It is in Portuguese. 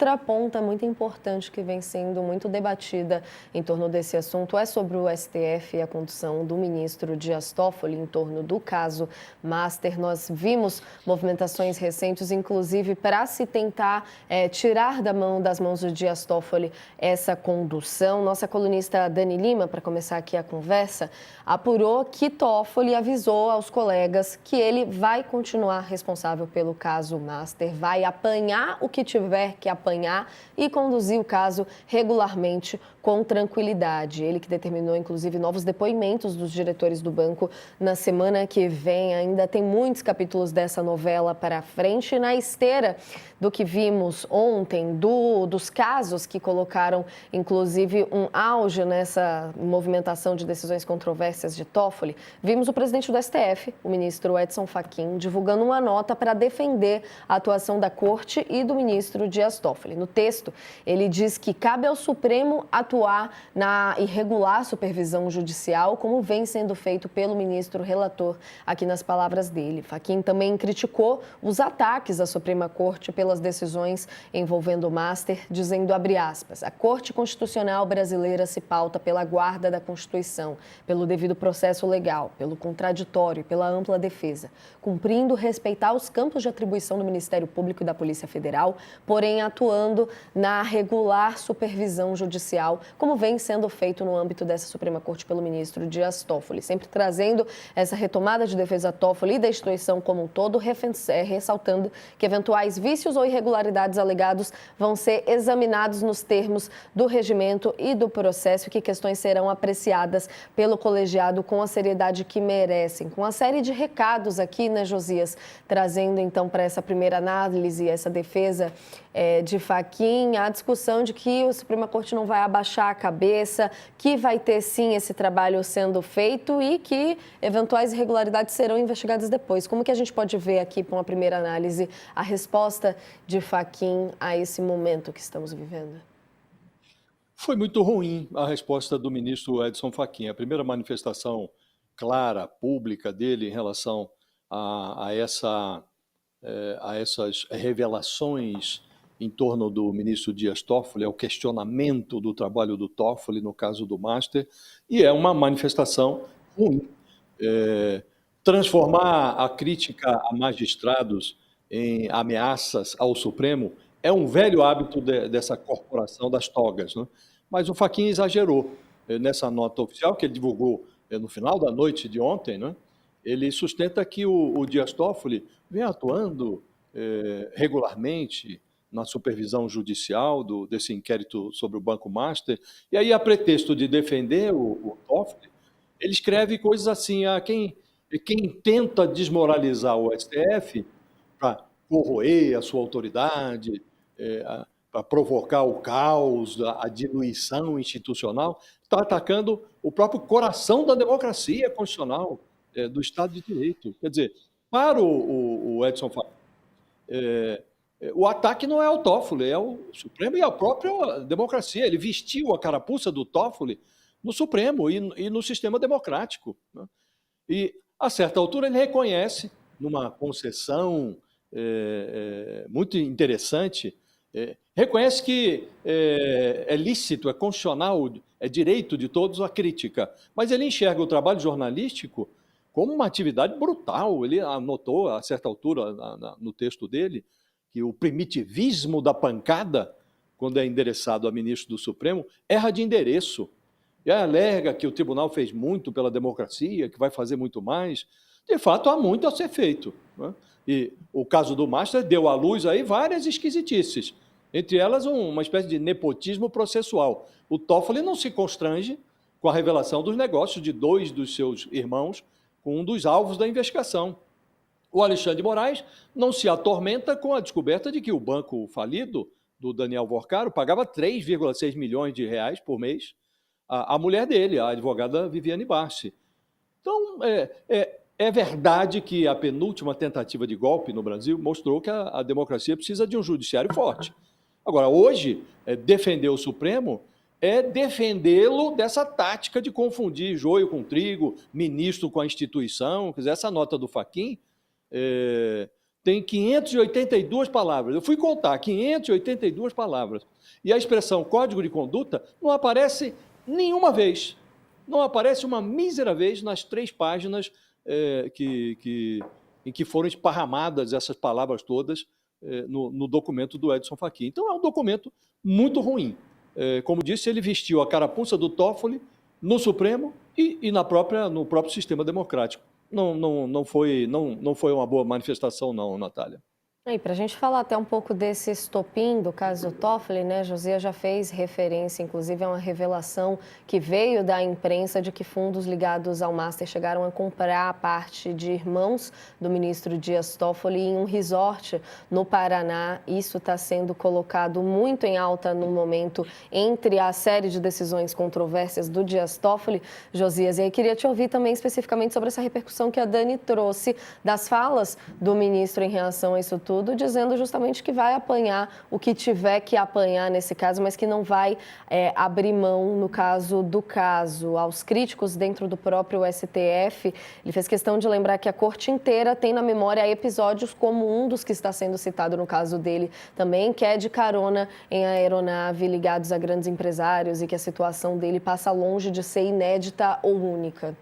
Outra ponta muito importante que vem sendo muito debatida em torno desse assunto é sobre o STF e a condução do ministro Dias Toffoli em torno do caso Master. Nós vimos movimentações recentes, inclusive para se tentar tirar das mãos do Dias Toffoli essa condução. Nossa colunista Dani Lima, para começar aqui a conversa, apurou que Toffoli avisou aos colegas que ele vai continuar responsável pelo caso Master, vai apanhar o que tiver que apanhar e conduzir o caso regularmente com tranquilidade. Ele que determinou, inclusive, novos depoimentos dos diretores do banco na semana que vem. Ainda tem muitos capítulos dessa novela para frente. Na esteira do que vimos ontem, dos casos que colocaram, inclusive, um auge nessa movimentação de decisões controversas de Toffoli, vimos o presidente do STF, o ministro Edson Fachin, divulgando uma nota para defender a atuação da Corte e do ministro Dias Toffoli. No texto, ele diz que cabe ao Supremo atuar na irregular supervisão judicial, como vem sendo feito pelo ministro relator, aqui nas palavras dele. Fachin também criticou os ataques à Suprema Corte pelas decisões envolvendo o Master, dizendo, abre aspas, a Corte Constitucional brasileira se pauta pela guarda da Constituição, pelo devido processo legal, pelo contraditório e pela ampla defesa, cumprindo respeitar os campos de atribuição do Ministério Público e da Polícia Federal, porém atuando na regular supervisão judicial, como vem sendo feito no âmbito dessa Suprema Corte pelo ministro Dias Toffoli, sempre trazendo essa retomada de defesa a Toffoli e da instituição como um todo, ressaltando que eventuais vícios ou irregularidades alegados vão ser examinados nos termos do regimento e do processo e que questões serão apreciadas pelo colegiado com a seriedade que merecem. Com uma série de recados aqui, né, Josias, trazendo então para essa primeira análise, essa defesa de Fachin, a discussão de que a Suprema Corte não vai abaixar a cabeça, que vai ter sim esse trabalho sendo feito e que eventuais irregularidades serão investigadas depois. Como que a gente pode ver aqui, para uma primeira análise, a resposta de Fachin a esse momento que estamos vivendo? Foi muito ruim a resposta do ministro Edson Fachin. A primeira manifestação clara, pública dele em relação a essas revelações em torno do ministro Dias Toffoli, ao questionamento do trabalho do Toffoli no caso do Master, e é uma manifestação ruim. Transformar a crítica a magistrados em ameaças ao Supremo é um velho hábito dessa corporação das togas, né? Mas o Fachin exagerou nessa nota oficial que ele divulgou no final da noite de ontem, né? Ele sustenta que o Dias Toffoli vem atuando regularmente na supervisão judicial desse inquérito sobre o Banco Master, e aí, a pretexto de defender o Toffoli, ele escreve coisas assim, quem tenta desmoralizar o STF para corroer a sua autoridade, para provocar o caos, a diluição institucional, está atacando o próprio coração da democracia constitucional, do Estado de Direito. Quer dizer, para o Edson Fachin, o ataque não é ao Toffoli, é ao Supremo e à própria democracia. Ele vestiu a carapuça do Toffoli no Supremo e no sistema democrático, né? E, a certa altura, ele reconhece, numa concessão muito interessante, reconhece que é lícito, é constitucional, é direito de todos a crítica, mas ele enxerga o trabalho jornalístico como uma atividade brutal. Ele anotou, a certa altura, no texto dele, que o primitivismo da pancada, quando é endereçado a ministro do Supremo, erra de endereço. E alega que o tribunal fez muito pela democracia, que vai fazer muito mais. De fato, há muito a ser feito, né? E o caso do Master deu à luz aí várias esquisitices, entre elas uma espécie de nepotismo processual. O Toffoli não se constrange com a revelação dos negócios de 2 dos seus irmãos com um dos alvos da investigação. O Alexandre de Moraes não se atormenta com a descoberta de que o banco falido do Daniel Vorcaro pagava 3,6 milhões de reais por mês à mulher dele, a advogada Viviane Barsi. Então, é verdade que a penúltima tentativa de golpe no Brasil mostrou que a democracia precisa de um judiciário forte. Agora, hoje, defender o Supremo é defendê-lo dessa tática de confundir joio com trigo, ministro com a instituição. Quer dizer, essa nota do Fachin tem 582 palavras. Eu fui contar, 582 palavras. E a expressão código de conduta não aparece nenhuma vez. Não aparece uma mísera vez nas 3 páginas em que foram esparramadas essas palavras todas no documento do Edson Fachin. Então, é um documento muito ruim. Como disse, ele vestiu a carapuça do Toffoli no Supremo e no próprio sistema democrático. Não foi uma boa manifestação, não, Natália. E para a gente falar até um pouco desse estopim do caso Toffoli, né? Josias já fez referência, inclusive, a uma revelação que veio da imprensa de que fundos ligados ao Master chegaram a comprar a parte de irmãos do ministro Dias Toffoli em um resort no Paraná. Isso está sendo colocado muito em alta no momento entre a série de decisões controversas do Dias Toffoli, Josias. E aí queria te ouvir também especificamente sobre essa repercussão que a Dani trouxe das falas do ministro em relação a isso tudo, dizendo justamente que vai apanhar o que tiver que apanhar nesse caso, mas que não vai abrir mão no caso do caso. Aos críticos dentro do próprio STF, ele fez questão de lembrar que a corte inteira tem na memória episódios como um dos que está sendo citado no caso dele também, que é de carona em aeronave ligados a grandes empresários e que a situação dele passa longe de ser inédita ou única.